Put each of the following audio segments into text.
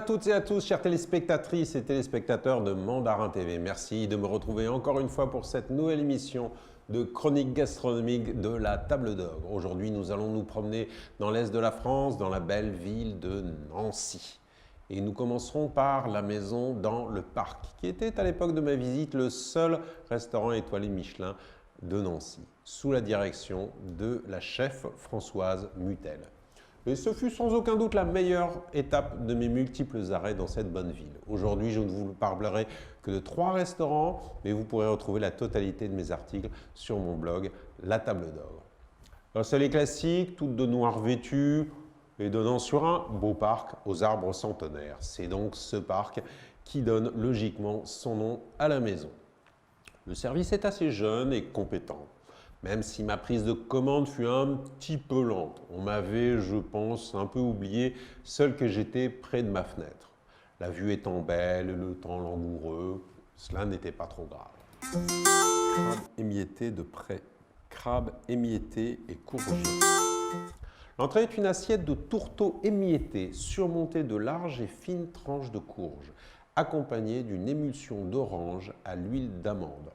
toutes et à tous, chères téléspectatrices et téléspectateurs de Mandarin TV. Merci de me retrouver encore une fois pour cette nouvelle émission de chronique gastronomique de la Table d'Ogre. Aujourd'hui, nous allons nous promener dans l'est de la France, dans la belle ville de Nancy. Et nous commencerons par la maison dans le parc, qui était à l'époque de ma visite le seul restaurant étoilé Michelin de Nancy, sous la direction de la chef Françoise Mutel. Et ce fut sans aucun doute la meilleure étape de mes multiples arrêts dans cette bonne ville. Aujourd'hui, je ne vous parlerai que de 3 restaurants, mais vous pourrez retrouver la totalité de mes articles sur mon blog La Table d'Ogre. C'est les classiques, toutes de noir vêtues et donnant sur un beau parc aux arbres centenaires. C'est donc ce parc qui donne logiquement son nom à la maison. Le service est assez jeune et compétent. Même si ma prise de commande fut un petit peu lente. On m'avait, je pense, un peu oublié, seul que j'étais près de ma fenêtre. La vue étant belle, le temps langoureux, cela n'était pas trop grave. Crabe émietté de près. Crabe émietté et courgette. L'entrée est une assiette de tourteaux émiettés, surmontée de larges et fines tranches de courge, accompagnée d'une émulsion d'orange à l'huile d'amande.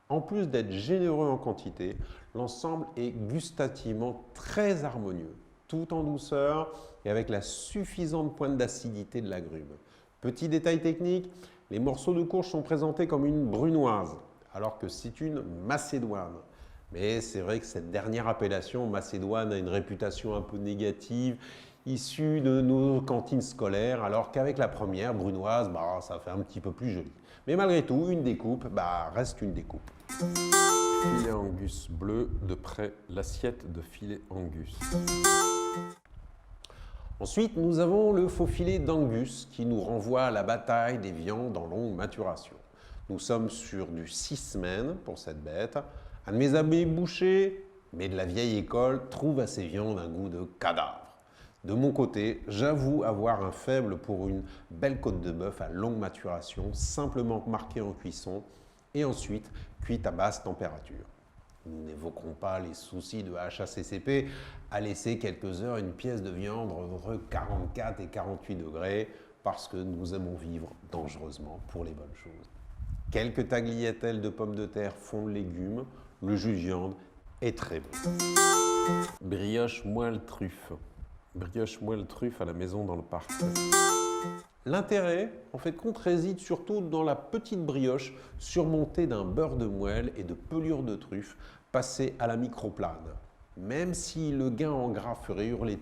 En plus d'être généreux en quantité, l'ensemble est gustativement très harmonieux, tout en douceur et avec la suffisante pointe d'acidité de l'agrume. Petit détail technique, les morceaux de courge sont présentés comme une brunoise, alors que c'est une macédoine. Mais c'est vrai que cette dernière appellation, macédoine, a une réputation un peu négative, issue de nos cantines scolaires, alors qu'avec la première, brunoise, ça fait un petit peu plus joli. Mais malgré tout, une découpe reste une découpe. Filet Angus bleu, de près l'assiette de filet Angus. Ensuite, nous avons le faux filet d'Angus qui nous renvoie à la bataille des viandes en longue maturation. Nous sommes sur du 6 semaines pour cette bête. Un de mes amis bouchers, mais de la vieille école, trouve à ces viandes un goût de cadavre. De mon côté, j'avoue avoir un faible pour une belle côte de bœuf à longue maturation, simplement marquée en cuisson et ensuite cuite à basse température. Nous n'évoquerons pas les soucis de HACCP à laisser quelques heures une pièce de viande entre 44 et 48 degrés parce que nous aimons vivre dangereusement pour les bonnes choses. Quelques tagliatelles de pommes de terre fond de légumes, le jus de viande est très bon. Brioche moelle truffe. Brioche moelle truffe à la maison dans le parc. L'intérêt, en fait, compte réside surtout dans la petite brioche surmontée d'un beurre de moelle et de pelure de truffe passée à la microplane. Même si le gain en gras ferait hurler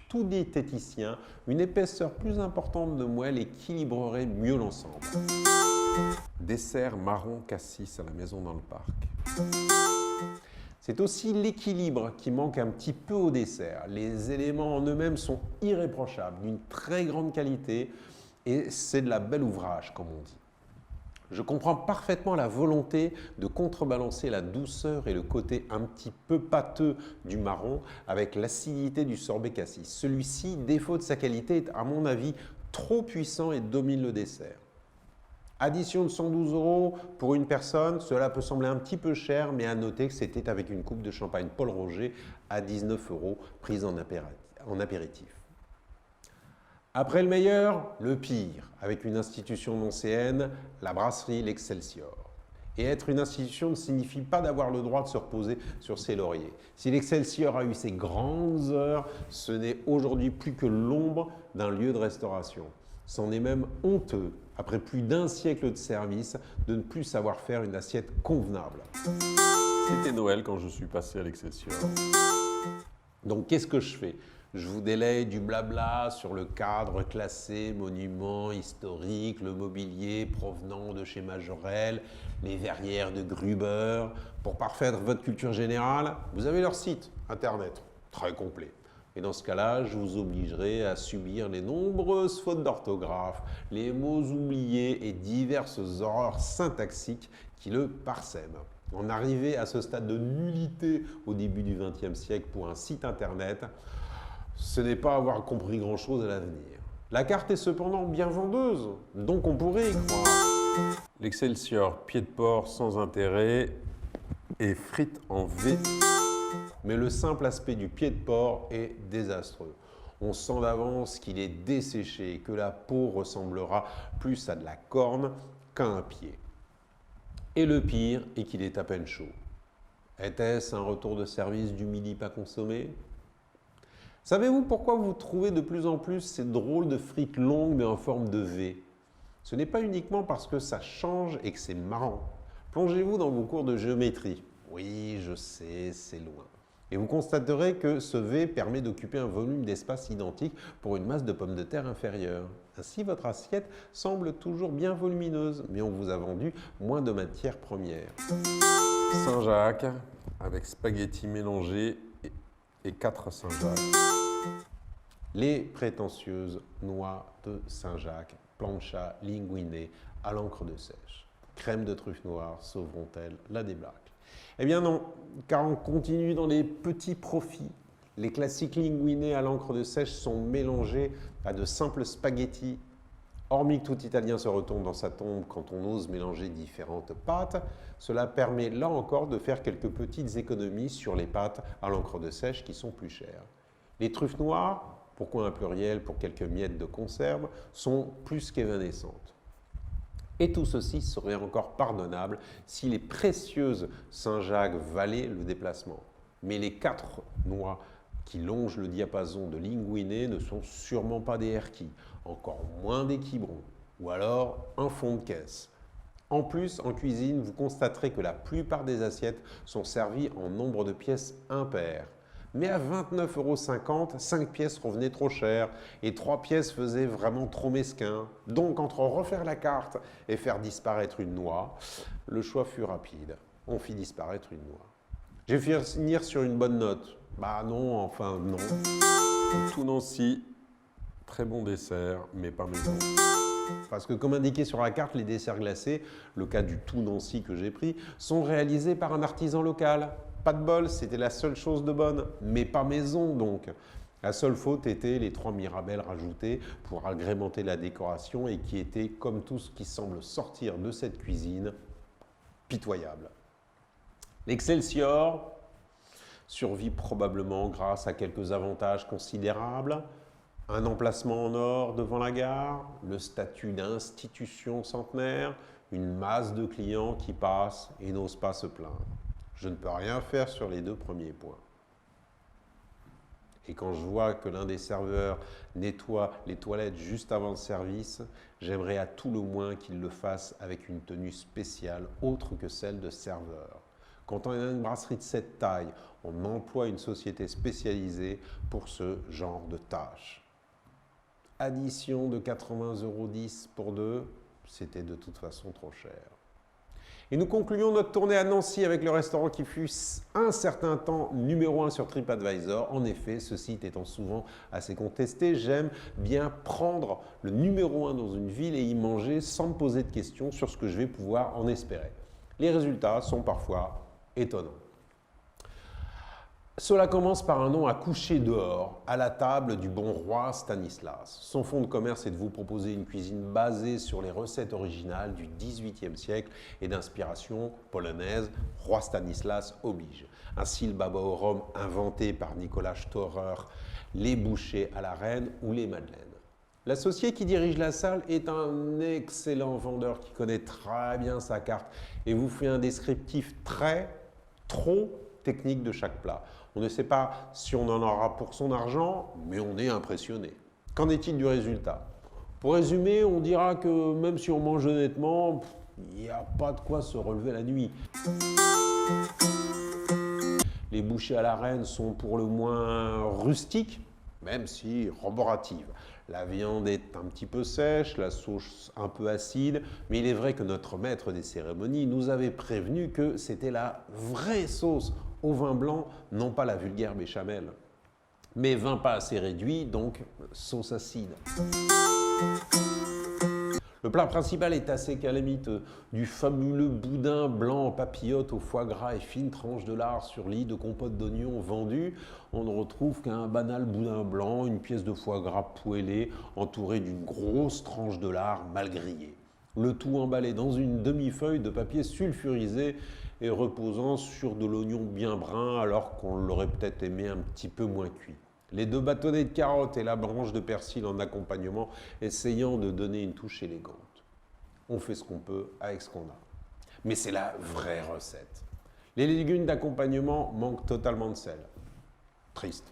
tout diététicien, une épaisseur plus importante de moelle équilibrerait mieux l'ensemble. Dessert marron cassis à la maison dans le parc. C'est aussi l'équilibre qui manque un petit peu au dessert. Les éléments en eux-mêmes sont irréprochables, d'une très grande qualité et c'est de la belle ouvrage, comme on dit. Je comprends parfaitement la volonté de contrebalancer la douceur et le côté un petit peu pâteux du marron avec l'acidité du sorbet cassis. Celui-ci, défaut de sa qualité, est à mon avis trop puissant et domine le dessert. Addition de 112 € pour une personne, cela peut sembler un petit peu cher, mais à noter que c'était avec une coupe de champagne Paul Roger à 19 € prise en apéritif. Après le meilleur, le pire, avec une institution nancéenne, la brasserie L'Excelsior. Et être une institution ne signifie pas d'avoir le droit de se reposer sur ses lauriers. Si l'Excelsior a eu ses grandes heures, ce n'est aujourd'hui plus que l'ombre d'un lieu de restauration. C'en est même honteux, après plus d'un siècle de service, de ne plus savoir faire une assiette convenable. C'était Noël quand je suis passé à l'Excelsior. Donc qu'est-ce que je fais? Je vous délaye du blabla sur le cadre classé, monument historique, le mobilier provenant de chez Majorel, les verrières de Gruber. Pour parfaire votre culture générale, vous avez leur site internet, très complet. Et dans ce cas-là, je vous obligerai à subir les nombreuses fautes d'orthographe, les mots oubliés et diverses horreurs syntaxiques qui le parsèment. En arriver à ce stade de nullité au début du XXe siècle pour un site internet, ce n'est pas avoir compris grand-chose à l'avenir. La carte est cependant bien vendeuse, donc on pourrait y croire. L'Excelsior, pied de porc sans intérêt et frites en V. Mais le simple aspect du pied de porc est désastreux. On sent d'avance qu'il est desséché et que la peau ressemblera plus à de la corne qu'à un pied. Et le pire est qu'il est à peine chaud. Était-ce un retour de service du midi pas consommé? Savez-vous pourquoi vous trouvez de plus en plus ces drôles de frites longues mais en forme de V? Ce n'est pas uniquement parce que ça change et que c'est marrant. Plongez-vous dans vos cours de géométrie. Oui, je sais, c'est loin. Et vous constaterez que ce V permet d'occuper un volume d'espace identique pour une masse de pommes de terre inférieure. Ainsi, votre assiette semble toujours bien volumineuse, mais on vous a vendu moins de matières premières. Saint-Jacques avec spaghettis mélangés et 4 Saint-Jacques. Les prétentieuses noix de Saint-Jacques, plancha linguiné à l'encre de sèche. Crème de truffe noire sauveront-elles la débâcle? Eh bien non, car on continue dans les petits profits. Les classiques linguinés à l'encre de sèche sont mélangés à de simples spaghettis. Hormis que tout Italien se retourne dans sa tombe quand on ose mélanger différentes pâtes, cela permet là encore de faire quelques petites économies sur les pâtes à l'encre de sèche qui sont plus chères. Les truffes noires, pourquoi un pluriel pour quelques miettes de conserve, sont plus qu'évanescentes. Et tout ceci serait encore pardonnable si les précieuses Saint-Jacques valaient le déplacement. Mais les 4 noix qui longent le diapason de linguiné ne sont sûrement pas des herkis, encore moins des quiberons, ou alors un fond de caisse. En plus, en cuisine, vous constaterez que la plupart des assiettes sont servies en nombre de pièces impaires. Mais à 29,50 €, 5 pièces revenaient trop cher et 3 pièces faisaient vraiment trop mesquin. Donc, entre refaire la carte et faire disparaître une noix, le choix fut rapide. On fit disparaître une noix. Je vais finir sur une bonne note. Bah non, enfin non. Tout Nancy, très bon dessert, mais pas maison. Parce que comme indiqué sur la carte, les desserts glacés, le cas du tout Nancy que j'ai pris, sont réalisés par un artisan local. Pas de bol, c'était la seule chose de bonne, mais pas maison donc. La seule faute était les 3 mirabelles rajoutées pour agrémenter la décoration et qui étaient, comme tout ce qui semble sortir de cette cuisine, pitoyable. L'Excelsior survit probablement grâce à quelques avantages considérables. Un emplacement en or devant la gare, le statut d'institution centenaire, une masse de clients qui passent et n'osent pas se plaindre. Je ne peux rien faire sur les 2 premiers points. Et quand je vois que l'un des serveurs nettoie les toilettes juste avant le service, j'aimerais à tout le moins qu'il le fasse avec une tenue spéciale autre que celle de serveur. Quand on a une brasserie de cette taille, on emploie une société spécialisée pour ce genre de tâches. Addition de 80,10 € pour 2, c'était de toute façon trop cher. Et nous concluons notre tournée à Nancy avec le restaurant qui fut un certain temps numéro 1 sur TripAdvisor. En effet, ce site étant souvent assez contesté, j'aime bien prendre le numéro 1 dans une ville et y manger sans me poser de questions sur ce que je vais pouvoir en espérer. Les résultats sont parfois étonnants. Cela commence par un nom à coucher dehors, à la table du bon roi Stanislas. Son fonds de commerce est de vous proposer une cuisine basée sur les recettes originales du XVIIIe siècle et d'inspiration polonaise, roi Stanislas oblige. Ainsi le baba au rhum inventé par Nicolas Storer, les bouchées à la reine ou les madeleines. L'associé qui dirige la salle est un excellent vendeur qui connaît très bien sa carte et vous fait un descriptif trop technique de chaque plat. On ne sait pas si on en aura pour son argent, mais on est impressionné. Qu'en est-il du résultat? Pour résumer, on dira que même si on mange honnêtement, il n'y a pas de quoi se relever la nuit. Les bouchées à la reine sont pour le moins rustiques, même si roboratives. La viande est un petit peu sèche, la sauce un peu acide, mais il est vrai que notre maître des cérémonies nous avait prévenu que c'était la vraie sauce au vin blanc, non pas la vulgaire béchamel. Mais vin pas assez réduit, donc sauce acide. Le plat principal est assez calamiteux. Du fabuleux boudin blanc en papillote au foie gras et fines tranches de lard sur lit de compote d'oignons vendu, on ne retrouve qu'un banal boudin blanc, une pièce de foie gras poêlée entourée d'une grosse tranche de lard mal grillée. Le tout emballé dans une demi-feuille de papier sulfurisé et reposant sur de l'oignon bien brun alors qu'on l'aurait peut-être aimé un petit peu moins cuit. Les 2 bâtonnets de carottes et la branche de persil en accompagnement, essayant de donner une touche élégante. On fait ce qu'on peut avec ce qu'on a. Mais c'est la vraie recette. Les légumes d'accompagnement manquent totalement de sel. Triste.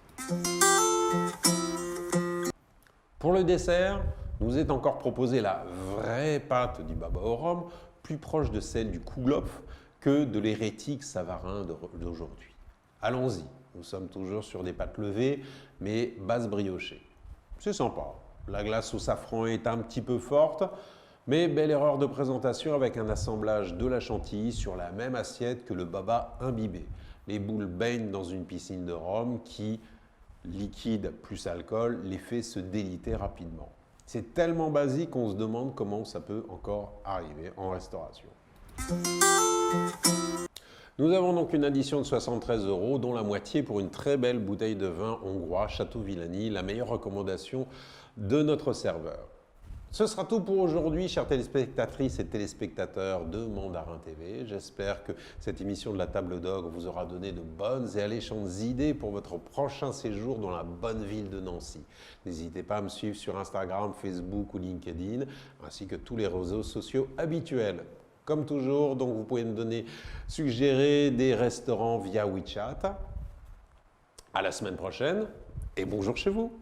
Pour le dessert, nous est encore proposé la vraie pâte du baba au rhum, plus proche de celle du kouglof que de l'hérétique savarin d'aujourd'hui. Allons-y, nous sommes toujours sur des pâtes levées, mais basses briochées. C'est sympa. La glace au safran est un petit peu forte, mais belle erreur de présentation avec un assemblage de la chantilly sur la même assiette que le baba imbibé. Les boules baignent dans une piscine de rhum qui, liquide plus alcool, les fait se déliter rapidement. C'est tellement basique qu'on se demande comment ça peut encore arriver en restauration. Nous avons donc une addition de 73 €, dont la moitié pour une très belle bouteille de vin hongrois Château Villani, la meilleure recommandation de notre serveur. Ce sera tout pour aujourd'hui, chères téléspectatrices et téléspectateurs de Mandarin TV. J'espère que cette émission de la Table d'Ogre vous aura donné de bonnes et alléchantes idées pour votre prochain séjour dans la bonne ville de Nancy. N'hésitez pas à me suivre sur Instagram, Facebook ou LinkedIn, ainsi que tous les réseaux sociaux habituels. Comme toujours, donc vous pouvez me suggérer des restaurants via WeChat. À la semaine prochaine et bonjour chez vous.